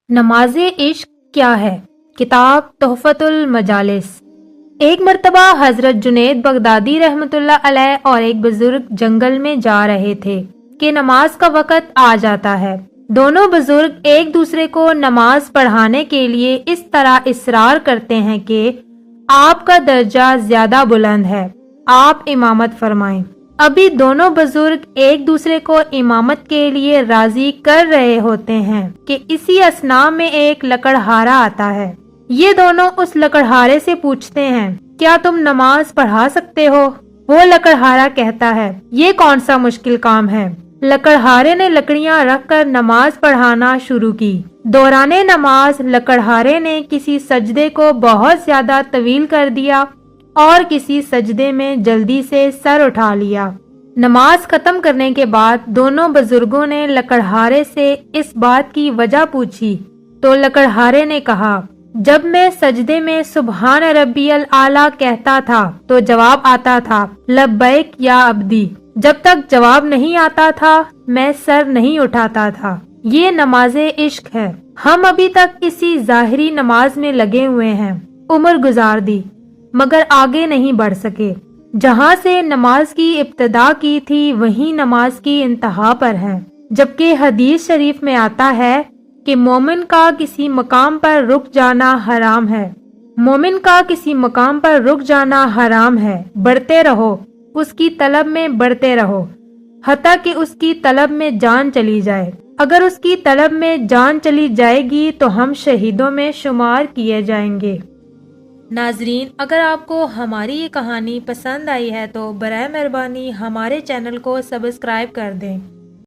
نماز عشق کیا ہے؟ کتاب تحفۃ المجالس۔ ایک مرتبہ حضرت جنید بغدادی رحمۃ اللہ علیہ اور ایک بزرگ جنگل میں جا رہے تھے کہ نماز کا وقت آ جاتا ہے۔ دونوں بزرگ ایک دوسرے کو نماز پڑھانے کے لیے اس طرح اصرار کرتے ہیں کہ آپ کا درجہ زیادہ بلند ہے، آپ امامت فرمائیں۔ ابھی دونوں بزرگ ایک دوسرے کو امامت کے لیے راضی کر رہے ہوتے ہیں کہ اسی اثناء میں ایک لکڑہارا آتا ہے۔ یہ دونوں اس لکڑہارے سے پوچھتے ہیں، کیا تم نماز پڑھا سکتے ہو؟ وہ لکڑہارا کہتا ہے، یہ کون سا مشکل کام ہے؟ لکڑہارے نے لکڑیاں رکھ کر نماز پڑھانا شروع کی۔ دوران نماز لکڑہارے نے کسی سجدے کو بہت زیادہ طویل کر دیا اور کسی سجدے میں جلدی سے سر اٹھا لیا۔ نماز ختم کرنے کے بعد دونوں بزرگوں نے لکڑہارے سے اس بات کی وجہ پوچھی تو لکڑہارے نے کہا، جب میں سجدے میں سبحان ربی الاعلیٰ کہتا تھا تو جواب آتا تھا لبیک یا عبدی۔ جب تک جواب نہیں آتا تھا میں سر نہیں اٹھاتا تھا۔ یہ نماز عشق ہے۔ ہم ابھی تک اسی ظاہری نماز میں لگے ہوئے ہیں، عمر گزار دی مگر آگے نہیں بڑھ سکے۔ جہاں سے نماز کی ابتدا کی تھی وہیں نماز کی انتہا پر ہے، جبکہ حدیث شریف میں آتا ہے کہ مومن کا کسی مقام پر رک جانا حرام ہے۔ مومن کا کسی مقام پر رک جانا حرام ہے، بڑھتے رہو، اس کی طلب میں بڑھتے رہو، حتیٰ کہ اس کی طلب میں جان چلی جائے۔ اگر اس کی طلب میں جان چلی جائے گی تو ہم شہیدوں میں شمار کیے جائیں گے۔ ناظرین، اگر آپ کو ہماری یہ کہانی پسند آئی ہے تو برائے مہربانی ہمارے چینل کو سبسکرائب کر دیں۔